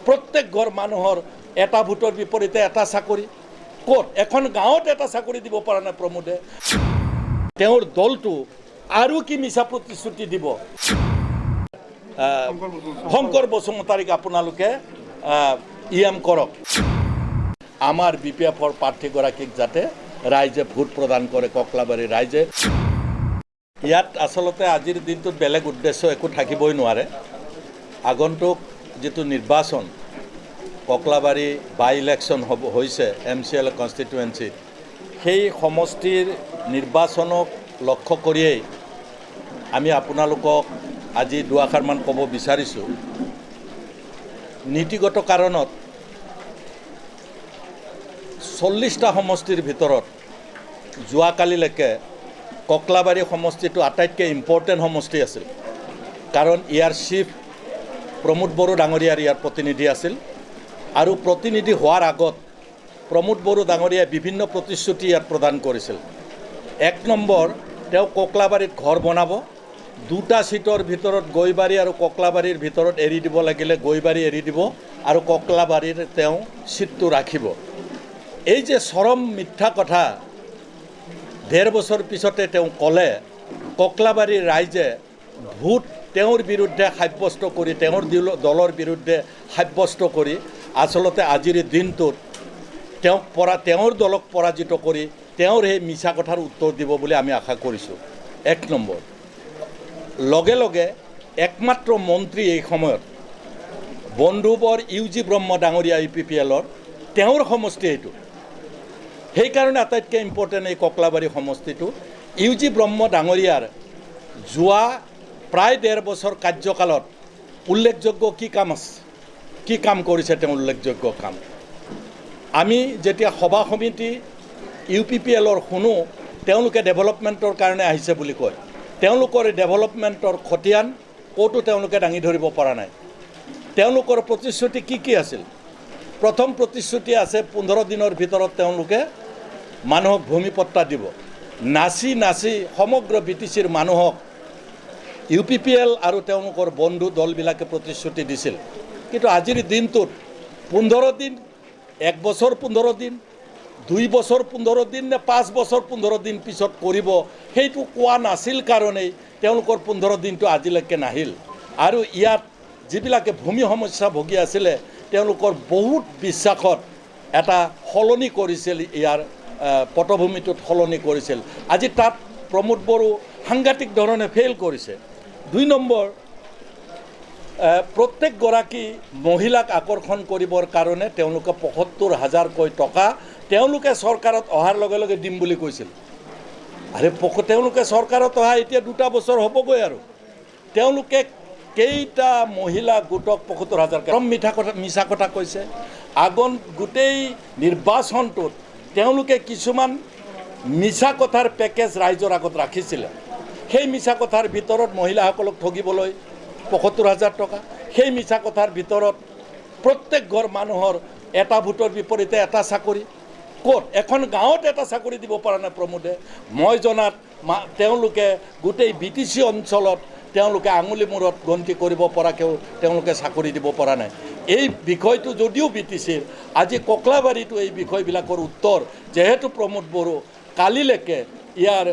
प्रत्येक घर मानुहर एटा भोटर विपरीते एटा चाकरी कत एखन गाँवत एटा चाकरी দিব পৰা নাই प्रमोदे তেওঁৰ দলটো আৰু কি মিছা প্ৰতিশ্ৰুতি দিব শংকৰ বসুমতাৰীক আপোনালোকে ইএম কৰক আমাৰ বিপিএফৰ প্ৰাৰ্থীগৰাকীক যাতে ৰাইজে ভোট প্ৰদান কৰে ককলাবাৰী ৰাইজে ইয়াত আসলতে আজিৰ দিনটোত বেলেগ উদ্দেশ্য একো থাকিবই নোৱাৰে আগন্তুক যেটো নিৰ্বাচন ককলাবাৰী বাই ইলেকশ্যন হৈছে MCL কনষ্টিটুৱেঞ্চি সেই সমষ্টিৰ নিৰ্বাচনক লক্ষ্য কৰিয়েই আমি আপোনালোকক আজি দুআষাৰমান ক'ব বিচাৰিছোঁ নীতিগত কাৰণত 40টা সমষ্টিৰ ভিতৰত যোৱাকালিলৈকে ককলাবাৰী সমষ্টিটো আটাইতকৈ ইম্পৰ্টেণ্ট সমষ্টি আছিল কাৰণ ইয়াৰ চিফ প্ৰমোদ বড়ো ডাঙৰীয়াৰ ইয়াৰ প্ৰতিনিধি আছিল আৰু প্ৰতিনিধি হোৱাৰ আগত প্ৰমোদ বড়ো ডাঙৰীয়াই বিভিন্ন প্ৰতিশ্ৰুতি ইয়াত প্ৰদান কৰিছিল 1 নম্বৰ তেওঁ ককলাবাৰীত ঘৰ বনাব দুটা সিটৰ ভিতৰত গৈবাৰী আৰু ককলাবাৰীৰ ভিতৰত এৰি দিব লাগিলে গৈবাৰী এৰি দিব আৰু ককলাবাৰীৰ তেওঁ সিটটো ৰাখিব এই যে চৰম মিথ্যা কথা 1.5 বছৰ পিছতে তেওঁ ক'লে ককলাবাৰীৰ ৰাইজে ভোট তেওঁৰ বিৰুদ্ধে সাব্যস্ত কৰি তেওঁৰ দলৰ বিৰুদ্ধে সাব্যস্ত কৰি আসলতে আজিৰ দিনটোত তেওঁৰ দলক পৰাজিত কৰি তেওঁৰ এই মিছা কথাৰ উত্তৰ দিব বুলি আমি আশা কৰিছোঁ 1 নম্বৰ লগে লগে একমাত্ৰ মন্ত্ৰী এই সময়ত বন্ধুবৰ ইউজি ব্ৰহ্ম ডাঙৰীয়া UPPLৰ তেওঁৰ সমষ্টি এইটো সেইকাৰণে আটাইতকৈ ইম্পৰ্টেণ্ট এই ককলাবাৰী সমষ্টিটো ইউজি ব্ৰহ্ম ডাঙৰীয়াৰ যোৱা প্ৰায় 1.5 বছৰ কাৰ্যকালত উল্লেখযোগ্য কি কাম কৰিছে তেওঁ উল্লেখযোগ্য কাম আমি যেতিয়া সভা সমিতি UPPLৰ শুনো তেওঁলোকে ডেভেলপমেণ্টৰ কাৰণে আহিছে বুলি কয় তেওঁলোকৰ ডেভেলপমেণ্টৰ খতিয়ান ক'তো তেওঁলোকে দাঙি ধৰিব পৰা নাই তেওঁলোকৰ প্ৰতিশ্ৰুতি কি আছিল প্ৰথম প্ৰতিশ্ৰুতি আছে 15 দিনৰ ভিতৰত তেওঁলোকে মানুহক ভূমিপট্টা দিব নাচি সমগ্ৰ BTCৰ মানুহক UPPL আৰু তেওঁলোকৰ বন্ধু দলবিলাকে প্ৰতিশ্ৰুতি দিছিল কিন্তু আজিৰ দিনটোত 15 দিন 1 বছৰ 15 দিন 2 বছৰ 15 দিন নে 5 বছৰ 15 দিন পিছত কৰিব সেইটো কোৱা নাছিল কাৰণেই তেওঁলোকৰ 15 দিনটো আজিলৈকে নাহিল আৰু ইয়াত যিবিলাকে ভূমি সমস্যা ভোগী আছিলে তেওঁলোকৰ বহুত বিশ্বাসত এটা সলনি কৰিছিল ইয়াৰ পটভূমিটোত সলনি কৰিছিল আজি তাত প্ৰমোদ বড়ো সাংঘাতিক ধৰণে ফেইল কৰিছে 2 নম্বৰ প্ৰত্যেকগৰাকী মহিলাক আকৰ্ষণ কৰিবৰ কাৰণে তেওঁলোকে ৭৫,০০০ কৈ টকা তেওঁলোকে চৰকাৰত অহাৰ লগে লগে দিম বুলি কৈছিল আৰে তেওঁলোকে চৰকাৰত অহা এতিয়া 2টা বছৰ হ'বগৈ আৰু তেওঁলোকে কেইটা মহিলা গোটক ৭৫,০০০ মিছা কথা কৈছে গোটেই নিৰ্বাচনটোত তেওঁলোকে কিছুমান মিছা কথাৰ পেকেজ ৰাইজৰ আগত ৰাখিছিলে সেই মিছা কথাৰ ভিতৰত মহিলাসকলক ঠগিবলৈ ৭৫,০০০ টকা সেই মিছা কথাৰ ভিতৰত প্ৰত্যেক ঘৰ মানুহৰ এটা ভোটৰ বিপৰীতে এটা চাকৰি কত এখন গাঁৱত এটা চাকৰি দিব পৰা নাই প্ৰমোদে মই জনাত তেওঁলোকে গোটেই BTC অঞ্চলত তেওঁলোকে আঙুলি মূৰত গন্তি কৰিব পৰাকেও তেওঁলোকে চাকৰি দিব পৰা নাই এই বিষয়টো যদিও BTCৰ আজি ককলাবাৰীটো এই বিষয়বিলাকৰ উত্তৰ যেহেতু প্ৰমোদ বড়ো কালিলৈকে ইয়াৰ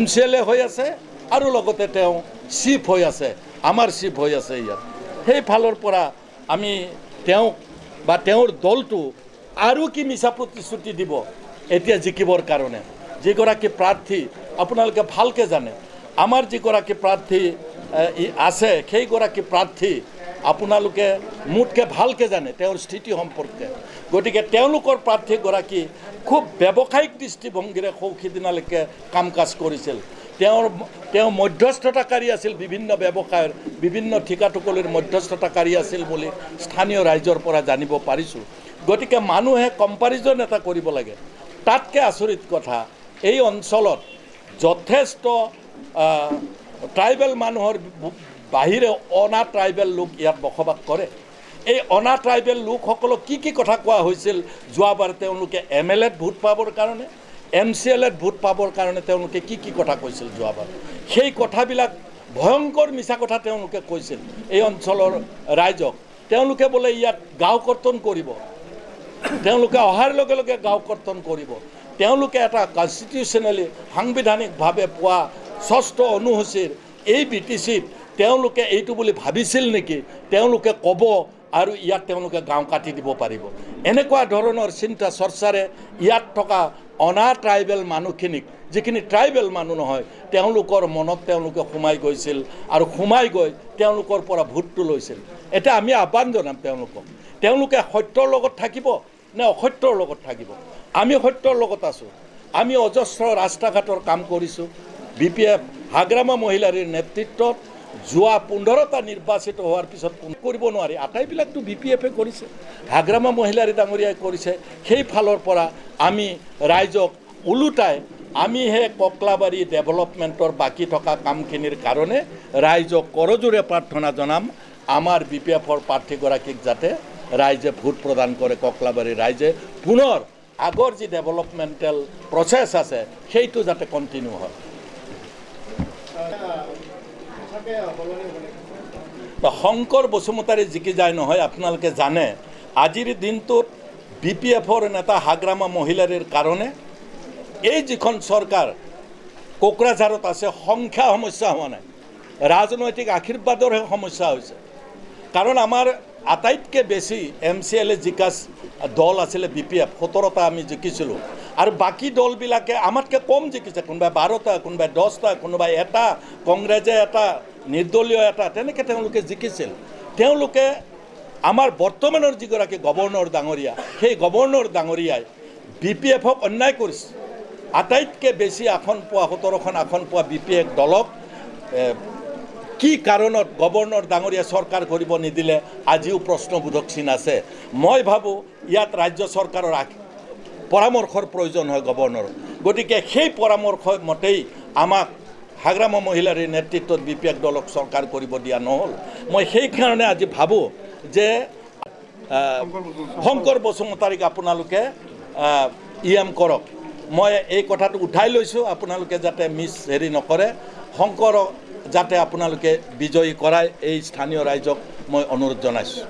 MCL হৈ আছে আৰু লগতে তেওঁ চিফ হৈ আছে আমাৰ চিফ হৈ আছে ইয়াত সেই ফালৰ পৰা আমি তেওঁক বা তেওঁৰ দলটো আৰু কি মিছা প্ৰতিশ্ৰুতি দিব এতিয়া জিকিবৰ কাৰণে যিগৰাকী প্ৰাৰ্থী আপোনালোকে ভালকৈ জানে আমাৰ যিগৰাকী প্ৰাৰ্থী আছে সেইগৰাকী প্ৰাৰ্থী আপোনালোকে মোতকৈ ভালকৈ জানে তেওঁৰ স্থিতি সম্পৰ্কে গতিকে তেওঁলোকৰ প্ৰাৰ্থীগৰাকী খুব ব্যৱসায়িক দৃষ্টিভংগীৰে সৌখিদিনালৈকে কাম কাজ কৰিছিল তেওঁ মধ্যস্থতাকাৰী আছিল বিভিন্ন ব্যৱসায়ৰ বিভিন্ন ঠিকাটুকলিৰ মধ্যস্থতাকাৰী আছিল বুলি স্থানীয় ৰাইজৰ পৰা জানিব পাৰিছোঁ গতিকে মানুহে কম্পাৰিজন এটা কৰিব লাগে তাতকৈ আচৰিত কথা এই অঞ্চলত যথেষ্ট ট্ৰাইবেল মানুহৰ বাহিৰে অনা ট্ৰাইবেল লোক ইয়াত বসবাস কৰে এই অনা ট্ৰাইবেল লোকসকলক কি কথা কোৱা হৈছিল যোৱাবাৰ তেওঁলোকে MLAত ভোট পাবৰ কাৰণে MCLত ভোট পাবৰ কাৰণে তেওঁলোকে কি কথা কৈছিল যোৱাবাৰ সেই কথাবিলাক ভয়ংকৰ মিছা কথা তেওঁলোকে কৈছিল এই অঞ্চলৰ ৰাইজক। তেওঁলোকে বোলে ইয়াত গাঁও কৰ্তন কৰিব, তেওঁলোকে অহাৰ লগে লগে গাঁও কৰ্তন কৰিব। তেওঁলোকে এটা কনষ্টিটিউশ্যনেলি সাংবিধানিকভাৱে পোৱা ৬ষ্ঠ অনুসূচীৰ এই BTCত তেওঁলোকে এইটো বুলি ভাবিছিল নেকি তেওঁলোকে ক'ব আৰু ইয়াত তেওঁলোকে গাঁও কাটি দিব পাৰিব। এনেকুৱা ধৰণৰ চিন্তা চৰ্চাৰে ইয়াত থকা অনা ট্ৰাইবেল মানুহখিনিক, যিখিনি ট্ৰাইবেল মানুহ নহয়, তেওঁলোকৰ মনত তেওঁলোকে সোমাই গৈছিল আৰু সোমাই গৈ তেওঁলোকৰ পৰা ভোটটো লৈছিল। এতিয়া আমি আহ্বান জনাম তেওঁলোকে সত্যৰ লগত থাকিব নে অসত্যৰ লগত থাকিব। আমি সত্যৰ লগত আছোঁ। আমি অজস্ৰ ৰাস্তা ঘাটৰ কাম কৰিছোঁ। BPF হাগ্ৰামা মহিলাৰীৰ নেতৃত্বত যোৱা 15টা নিৰ্বাচিত হোৱাৰ পিছত কৰিব নোৱাৰি, আটাইবিলাকতো BPFে কৰিছে, হাগ্ৰামা মহিলাৰী ডাঙৰীয়াই কৰিছে। সেই ফালৰ পৰা আমি ৰাইজক ওলোটাই আমিহে ককলাবাৰী ডেভেলপমেণ্টৰ বাকী থকা কামখিনিৰ কাৰণে ৰাইজক কৰজোৰে প্ৰাৰ্থনা জনাম, আমাৰ BPFৰ প্ৰাৰ্থীগৰাকীক যাতে ৰাইজে ভোট প্ৰদান কৰে। ককলাবাৰী ৰাইজে পুনৰ আগৰ যি ডেভেলপমেণ্টেল প্ৰচেছ আছে সেইটো যাতে কণ্টিনিউ হয়। শংকৰ বসুমতাৰী জিকি যায় নহয়, আপোনালোকে জানে আজিৰ দিনটোত BPFৰ নেতা হাগ্ৰামা মহিলাৰীৰ কাৰণে এই যিখন চৰকাৰ কোকৰাঝাৰত আছে সংখ্যা সমস্যা হোৱা নাই, ৰাজনৈতিক আশীৰ্বাদৰহে সমস্যা হৈছে। কাৰণ আমাৰ আটাইতকৈ বেছি MCLA জিকা দল আছিলে BPF, 17টা আমি জিকিছিলোঁ, আৰু বাকী দলবিলাকে আমাতকৈ কম জিকিছে, কোনোবাই 12টা, কোনোবাই 10টা, কোনোবাই এটা, কংগ্ৰেছে এটা, নিৰ্দলীয় এটা, তেনেকৈ তেওঁলোকে জিকিছিল। তেওঁলোকে আমাৰ বৰ্তমানৰ যিগৰাকী গভৰ্ণৰ ডাঙৰীয়া, সেই গভৰ্ণৰ ডাঙৰীয়াই BPFক অন্যায় কৰিছে। আটাইতকৈ বেছি আসন পোৱা 17খন আসন পোৱা BPF দলক কি কাৰণত গভৰ্ণৰ ডাঙৰীয়া চৰকাৰ কৰিব নিদিলে আজিও প্ৰশ্নবোধক চিন আছে। মই ভাবোঁ ইয়াত ৰাজ্য চৰকাৰৰ পৰামৰ্শৰ প্ৰয়োজন হয় গভৰ্ণৰৰ। গতিকে সেই পৰামৰ্শ মতেই আমাক হাগ্ৰামা মহিলাৰীৰ নেতৃত্বত BPF দলক চৰকাৰ কৰিব দিয়া নহ'ল। মই সেইকাৰণে আজি ভাবোঁ যে শংকৰ বসুমতাৰীক আপোনালোকে EM কৰক। মই এই কথাটো উঠাই লৈছোঁ, আপোনালোকে যাতে হেৰি নকৰে, শংকৰক যাতে আপোনালোকে বিজয়ী কৰায় এই স্থানীয় ৰাইজক মই অনুৰোধ জনাইছোঁ।